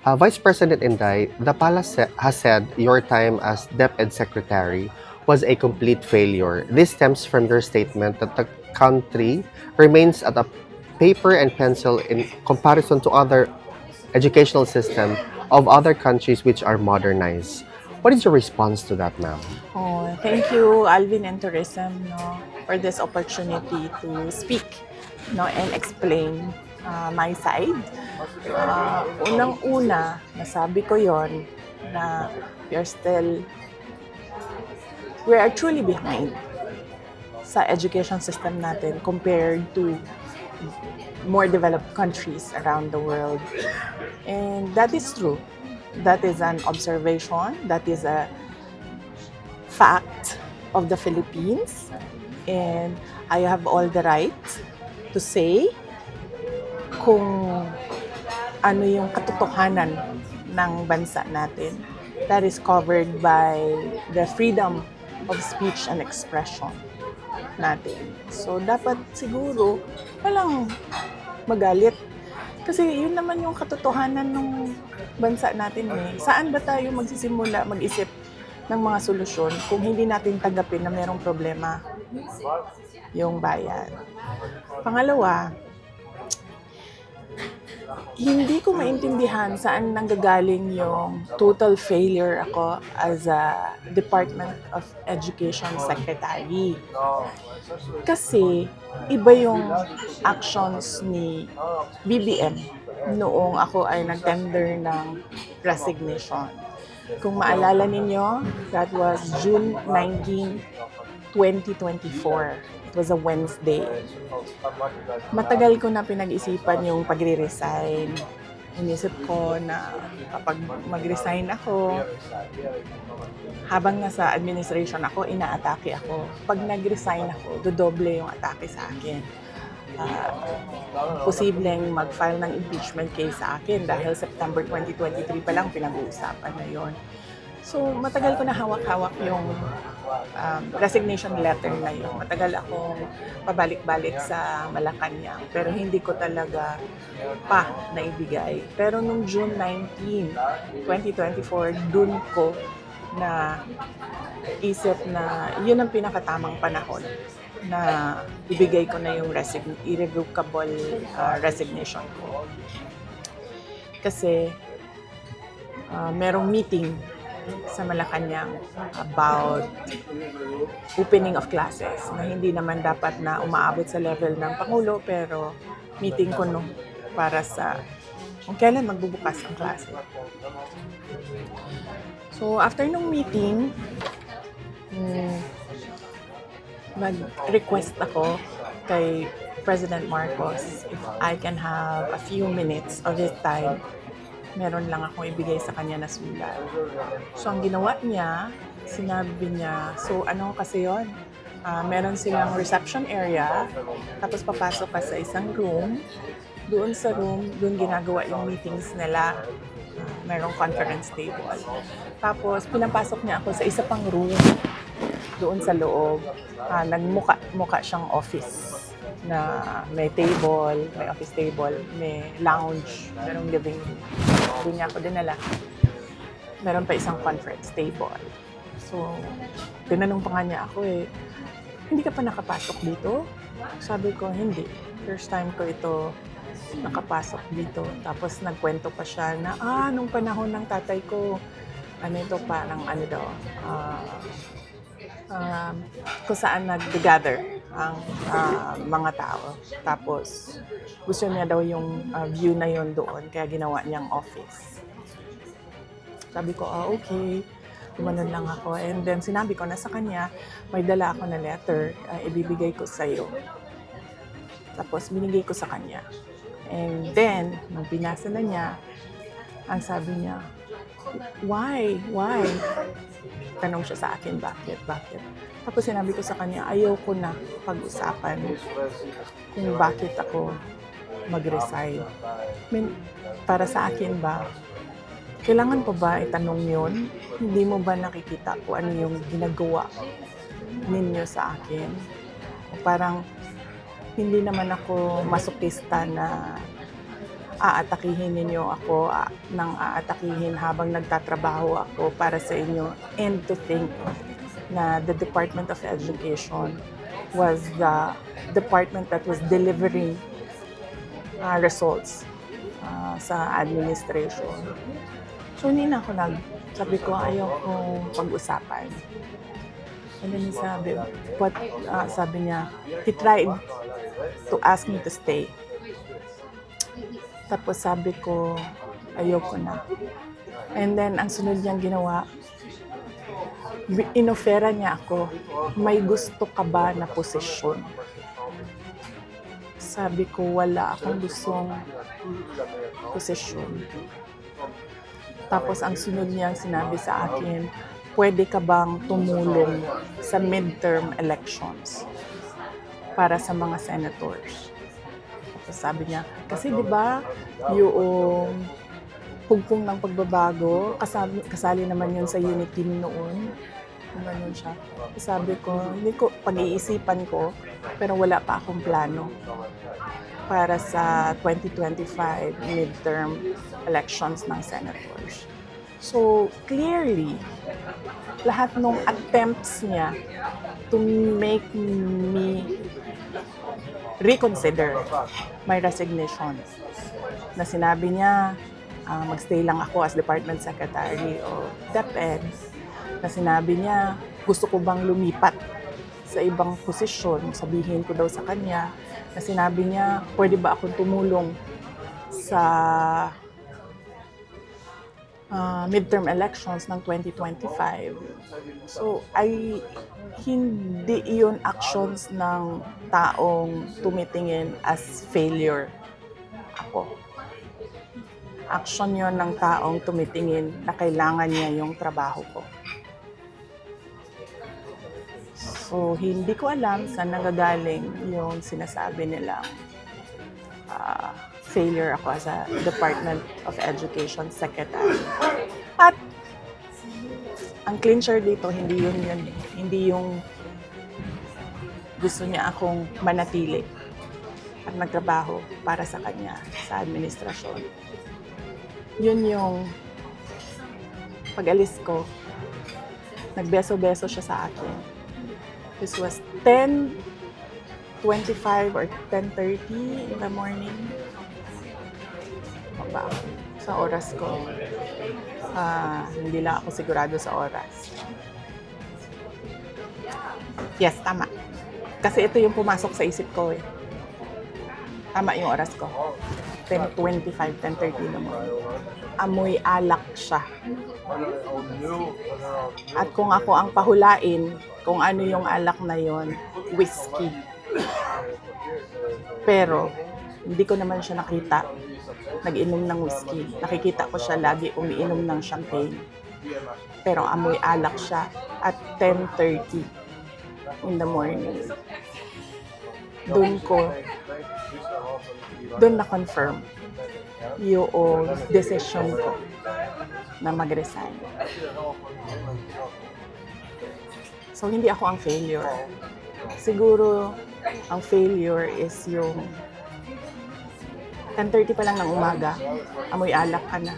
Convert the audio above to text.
Vice President Inday, the palace has said your time as DepEd Secretary was a complete failure. This stems from your statement that the country remains at a paper and pencil in comparison to other educational system of other countries which are modernized. What is your response to that, ma'am? Oh, thank you, Alvin and Tourism, for this opportunity to speak, and explain my side. Unang-una, nasabi ko yon na we are still, we are truly behind sa education system natin compared to more developed countries around the world. And that is true. That is an observation. That is a fact of the Philippines. And I have all the right to say kung ano yung katotohanan ng bansa natin. That is covered by the freedom of speech and expression natin. So, dapat siguro walang magalit. Kasi yun naman yung katotohanan ng bansa natin eh. Saan ba tayo magsisimula mag-isip ng mga solusyon kung hindi natin tanggapin na mayroong problema yung bayan? Pangalawa, hindi ko maintindihan saan nanggagaling yung total failure ako as a Department of Education Secretary. Kasi iba yung actions ni BBM noong ako ay nag-tender ng resignation. Kung maalala ninyo, that was June 19, 2024. It was a Wednesday. Matagal ko na pinag-isipan yung pagre-resign. Inisip ko na kapag mag-resign ako, habang nasa administration ako, inaatake ako. Pag nag-resign ako, dodoble yung atake sa akin. Posibleng mag-file ng impeachment case sa akin dahil September 2023 pa lang pinag-uusapan na yon. So, matagal ko na hawak-hawak yung resignation letter na yun. Matagal akong pabalik-balik sa Malacanang, pero hindi ko talaga pa naibigay. Pero nung June 19, 2024, dun ko na isip na yun ang pinakatamang panahon na ibigay ko na yung irrevocable resignation ko. Kasi merong meeting sa Malacanang about opening of classes na hindi naman dapat na umaabot sa level ng Pangulo, pero meeting ko no para sa kung kailan magbubukas ang klase. So after nung meeting, nag-request ako kay President Marcos if I can have a few minutes of his time. Meron lang akong ibigay sa kanya na sulat. So, ang ginawa niya, sinabi niya, so ano kasi yon? Meron silang reception area, tapos papasok ka sa isang room. Doon sa room, doon ginagawa yung meetings nila. Merong conference table. Tapos, pinapasok niya ako sa isa pang room doon sa loob. Nagmuka siyang office na may table, may office table, may lounge, merong living room. Doon niya ako dinala. Meron pa isang conference table. So, tinanong pa nga niya ako hindi ka pa nakapasok dito? Sabi ko, hindi. First time ko ito nakapasok dito. Tapos nagkwento pa siya na, nung panahon ng tatay ko, parang kung saan nag-gather ang mga tao. Tapos, gusto niya daw yung view na yon doon, kaya ginawa niyang office. Sabi ko, okay. Tumanon lang ako. And then, sinabi ko na sa kanya, may dala ako na letter, ibibigay ko sa'yo. Tapos, binigay ko sa kanya. And then, nung pinasa na niya, ang sabi niya, why? Tanong siya sa akin, bakit? Tapos sinabi ko sa kanya, ayoko na pag-usapan kung bakit ako mag-resign. Para sa akin ba, kailangan pa ba itanong yun? Hindi mo ba nakikita kung ano yung ginagawa ninyo sa akin? O parang hindi naman ako masokista na aatakihin ninyo ako ng aatakihin habang nagtatrabaho ako para sa inyo, and to think na the Department of Education was the department that was delivering results sa administration. So hindi na ako sabi ko ayaw kong pag-usapan. And then sabi niya, he tried to ask me to stay. Tapos sabi ko, ayoko na. And then ang sunod niyang ginawa, inofera niya ako, may gusto ka ba na posisyon? Sabi ko, wala akong gustong posisyon. Tapos ang sunod niyang sinabi sa akin, pwede ka bang tumulong sa midterm elections para sa mga senators? Tapos sabi niya, kasi di ba yung pugpong ng pagbabago, kasali naman yun sa unit team noon. Ganun siya. Sabi ko, hindi ko, pag-iisipan ko, pero wala pa akong plano para sa 2025 midterm elections ng senators. So, clearly, lahat ng attempts niya to make me reconsider my resignation, na sinabi niya, magstay lang ako as Department Secretary o DepEd, na sinabi niya, gusto ko bang lumipat sa ibang posisyon, sabihin ko daw sa kanya, na sinabi niya, pwede ba akong tumulong sa midterm elections ng 2025. So, hindi iyon actions ng taong tumitingin as failure ako. Action yon ng taong tumitingin na kailangan niya yung trabaho ko. So, hindi ko alam saan nanggagaling yung sinasabi nilang failure ako as a Department of Education Secretary. At ang clincher dito, hindi yun. Hindi yung gusto niya akong manatili at magtrabaho para sa kanya sa administrasyon. Yun yung pag-alis ko, nagbeso-beso siya sa akin. This was 10:25 or 10:30 in the morning. Ba, sa oras ko. Hindi lang ako sigurado sa oras. Yes, tama. Kasi ito yung pumasok sa isip ko eh. Tama yung oras ko. 10:25, 10:30 naman. Amoy alak siya. At kung ako ang pahulain, kung ano yung alak na yon, whiskey. Pero, hindi ko naman siya nakita nag-inom ng whiskey. Nakikita ko siya lagi umiinom ng champagne. Pero amoy alak siya at 10:30 in the morning. Doon na-confirm yung decision ko na mag-resign. So, hindi ako ang failure. Siguro, ang failure is yung 10:30 pa lang ng umaga, amoy alak ka na.